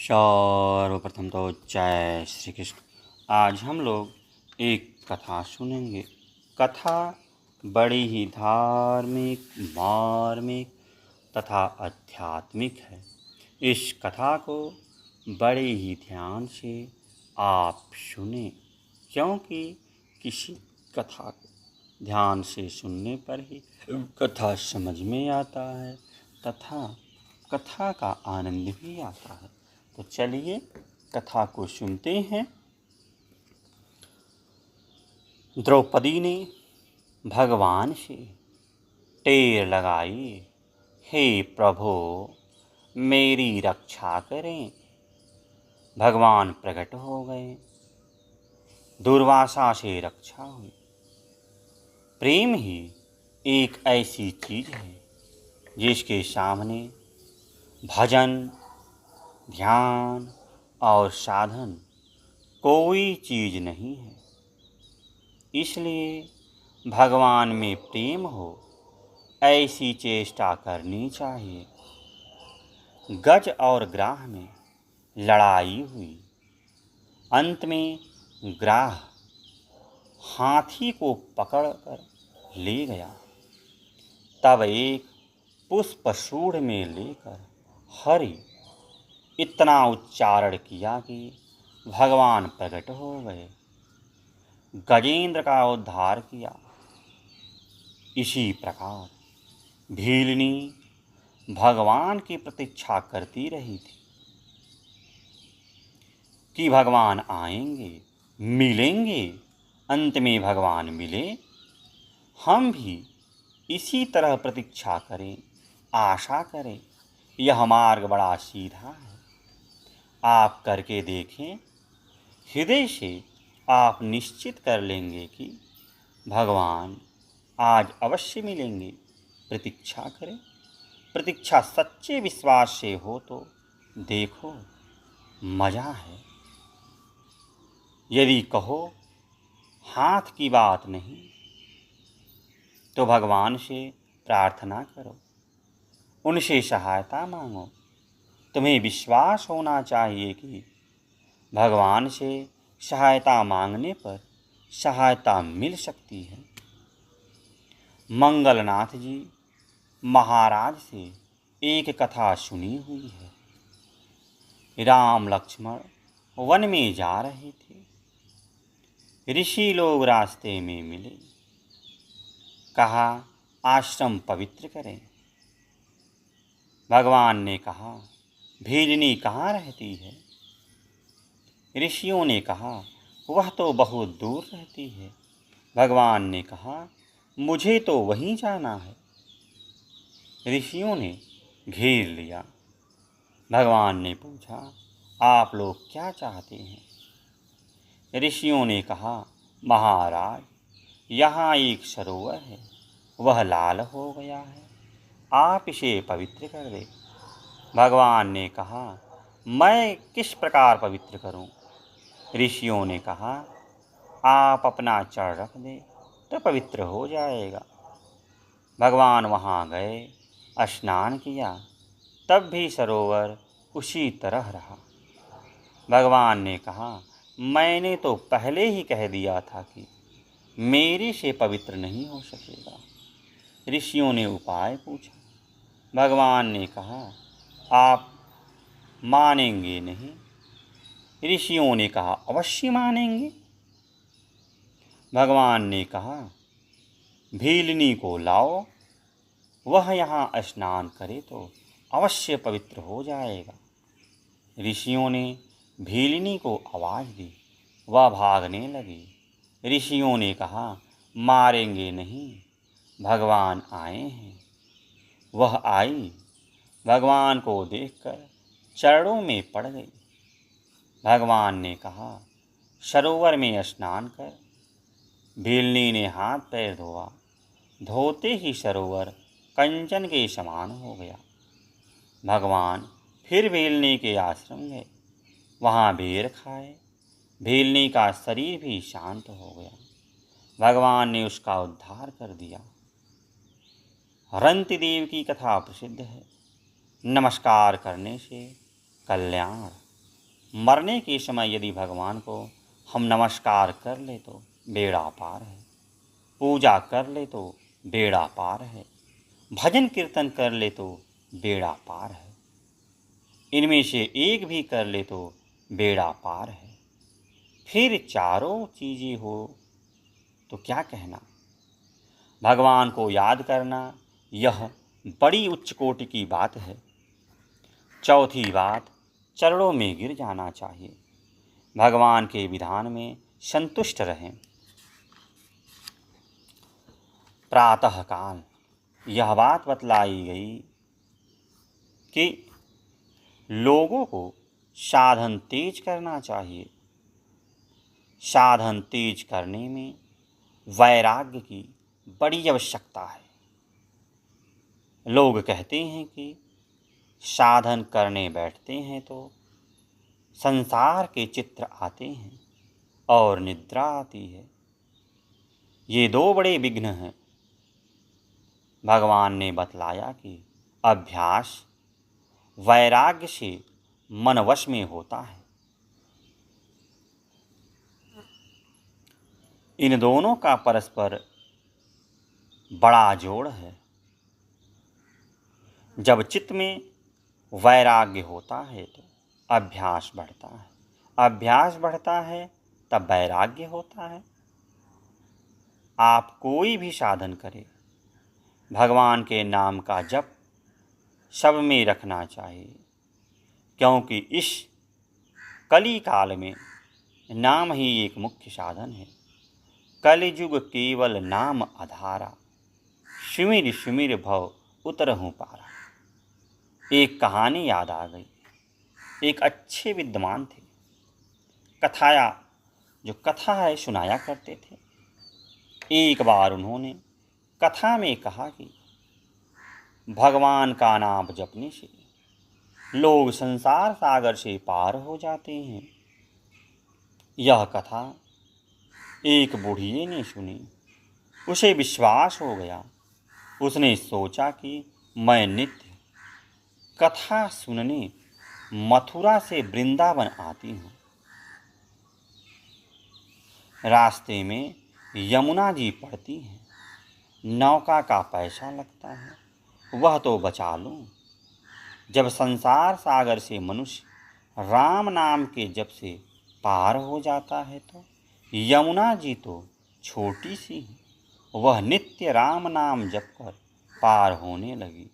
सर्वप्रथम तो जय श्री कृष्ण। आज हम लोग एक कथा सुनेंगे। कथा बड़ी ही धार्मिक, मार्मिक तथा आध्यात्मिक है। इस कथा को बड़े ही ध्यान से आप सुने, क्योंकि किसी कथा को ध्यान से सुनने पर ही कथा समझ में आता है तथा कथा का आनंद भी आता है। तो चलिए कथा को सुनते हैं। द्रौपदी ने भगवान से टेर लगाई, हे प्रभु मेरी रक्षा करें। भगवान प्रकट हो गए, दुर्वासा से रक्षा हुई। प्रेम ही एक ऐसी चीज है जिसके सामने भजन, ध्यान और साधन कोई चीज नहीं है। इसलिए भगवान में प्रेम हो ऐसी चेष्टा करनी चाहिए। गज और ग्राह में लड़ाई हुई। अंत में ग्राह हाथी को पकड़कर ले गया। तब एक पुष्पसूढ़ में लेकर हरि इतना उच्चारण किया कि भगवान प्रकट हो गए, गजेंद्र का उद्धार किया। इसी प्रकार भीलनी भगवान की प्रतीक्षा करती रही थी कि भगवान आएंगे, मिलेंगे। अंत में भगवान मिले। हम भी इसी तरह प्रतीक्षा करें, आशा करें। यह मार्ग बड़ा सीधा है। आप करके देखें, हृदय से आप निश्चित कर लेंगे कि भगवान आज अवश्य मिलेंगे। प्रतीक्षा करें। प्रतीक्षा सच्चे विश्वास से हो तो देखो मजा है। यदि कहो हाथ की बात नहीं तो भगवान से प्रार्थना करो, उनसे सहायता मांगो। तुम्हें विश्वास होना चाहिए कि भगवान से सहायता मांगने पर सहायता मिल सकती है। मंगलनाथ जी महाराज से एक कथा सुनी हुई है। राम लक्ष्मण वन में जा रहे थे। ऋषि लोग रास्ते में मिले। कहा आश्रम पवित्र करें। भगवान ने कहा भेजनी कहाँ रहती है? ऋषियों ने कहा वह तो बहुत दूर रहती है। भगवान ने कहा मुझे तो वहीं जाना है। ऋषियों ने घेर लिया। भगवान ने पूछा आप लोग क्या चाहते हैं? ऋषियों ने कहा महाराज यहाँ एक सरोवर है, वह लाल हो गया है, आप इसे पवित्र कर दें। भगवान ने कहा मैं किस प्रकार पवित्र करूं? ऋषियों ने कहा आप अपना चरण रख दें तो पवित्र हो जाएगा। भगवान वहाँ गए, स्नान किया, तब भी सरोवर उसी तरह रहा। भगवान ने कहा मैंने तो पहले ही कह दिया था कि मेरे से पवित्र नहीं हो सकेगा। ऋषियों ने उपाय पूछा। भगवान ने कहा आप मानेंगे नहीं। ऋषियों ने कहा अवश्य मानेंगे। भगवान ने कहा भीलनी को लाओ, वह यहाँ स्नान करे तो अवश्य पवित्र हो जाएगा। ऋषियों ने भीलनी को आवाज़ दी, वह भागने लगी। ऋषियों ने कहा मारेंगे नहीं, भगवान आए हैं। वह आई, भगवान को देखकर चरणों में पड़ गई। भगवान ने कहा सरोवर में स्नान कर। भीलनी ने हाथ पैर धोआ। धोते ही सरोवर कंचन के समान हो गया। भगवान फिर भीलनी के आश्रम गए, वहाँ बेर खाए। भीलनी का शरीर भी शांत हो गया। भगवान ने उसका उद्धार कर दिया। रंति देव की कथा प्रसिद्ध है। नमस्कार करने से कल्याण। मरने के समय यदि भगवान को हम नमस्कार कर ले तो बेड़ा पार है, पूजा कर ले तो बेड़ा पार है, भजन कीर्तन कर ले तो बेड़ा पार है, इनमें से एक भी कर ले तो बेड़ा पार है। फिर चारों चीज़ें हो तो क्या कहना। भगवान को याद करना यह बड़ी उच्च कोटि की बात है। चौथी बात, चरणों में गिर जाना चाहिए, भगवान के विधान में संतुष्ट रहें। प्रातःकाल यह बात बतलाई गई कि लोगों को साधन तेज करना चाहिए। साधन तेज करने में वैराग्य की बड़ी आवश्यकता है। लोग कहते हैं कि साधन करने बैठते हैं तो संसार के चित्र आते हैं और निद्रा आती है। ये दो बड़े विघ्न हैं। भगवान ने बतलाया कि अभ्यास वैराग्य से मन वश में होता है। इन दोनों का परस्पर बड़ा जोड़ है। जब चित्त में वैराग्य होता है तो अभ्यास बढ़ता है, अभ्यास बढ़ता है तब वैराग्य होता है। आप कोई भी साधन करें, भगवान के नाम का जप सब में रखना चाहिए, क्योंकि इस कली काल में नाम ही एक मुख्य साधन है। कलिजुग केवल नाम आधारा, सुमिर सुमिर भव उतरहूँ पारा। एक कहानी याद आ गई। एक अच्छे विद्वान थे, कथाया जो कथा है सुनाया करते थे। एक बार उन्होंने कथा में कहा कि भगवान का नाम जपने से लोग संसार सागर से पार हो जाते हैं। यह कथा एक बूढ़िए ने सुनी, उसे विश्वास हो गया। उसने सोचा कि मैं नित्य कथा सुनने मथुरा से वृंदावन आती हूँ। रास्ते में यमुना जी पड़ती हैं, नौका का पैसा लगता है, वह तो बचा लूँ। जब संसार सागर से मनुष्य राम नाम के जप से पार हो जाता है तो यमुना जी तो छोटी सी है, वह नित्य राम नाम जप कर पार होने लगी।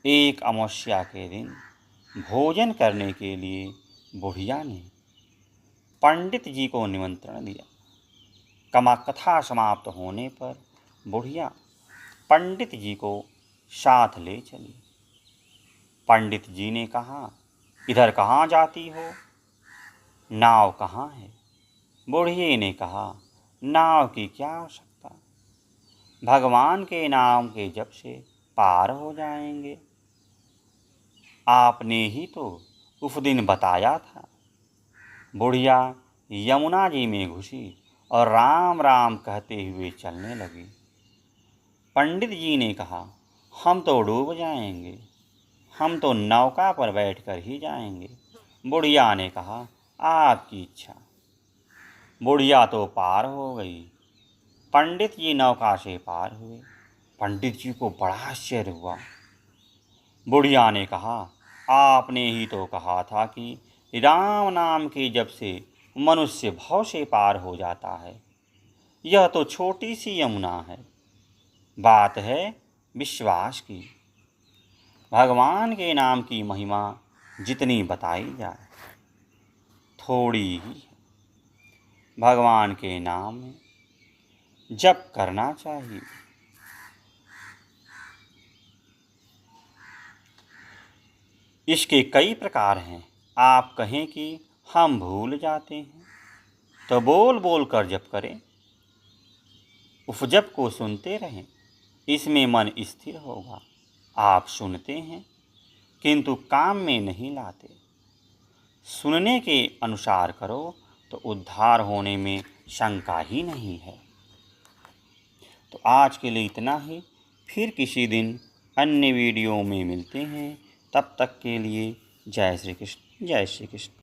एक अमावस्या के दिन भोजन करने के लिए बुढ़िया ने पंडित जी को निमंत्रण दिया। कथा समाप्त होने पर बुढ़िया पंडित जी को साथ ले चली। पंडित जी ने कहा, इधर कहाँ जाती हो, नाव कहाँ है। बुढ़िए ने कहा, नाव की क्या आवश्यकता, भगवान के नाम के जप से पार हो जाएंगे। आपने ही तो उस दिन बताया था। बुढ़िया यमुना जी में घुसी और राम राम कहते हुए चलने लगी। पंडित जी ने कहा, हम तो डूब जाएंगे, हम तो नौका पर बैठकर ही जाएंगे। बुढ़िया ने कहा, आपकी इच्छा। बुढ़िया तो पार हो गई। पंडित जी नौका से पार हुए। पंडित जी को बड़ा आश्चर्य हुआ। बुढ़िया ने कहा, आपने ही तो कहा था कि राम नाम के जप से मनुष्य भव से पार हो जाता है। यह तो छोटी सी यमुना है। बात है विश्वास की। भगवान के नाम की महिमा जितनी बताई जाए थोड़ी ही है। भगवान के नाम में जप करना चाहिए। इसके कई प्रकार हैं। आप कहें कि हम भूल जाते हैं तो बोल बोल कर जप करें, उस जप को सुनते रहें, इसमें मन स्थिर होगा। आप सुनते हैं किंतु काम में नहीं लाते, सुनने के अनुसार करो तो उद्धार होने में शंका ही नहीं है। तो आज के लिए इतना ही। फिर किसी दिन अन्य वीडियो में मिलते हैं। तब तक के लिए जय श्री कृष्ण, जय श्री कृष्ण।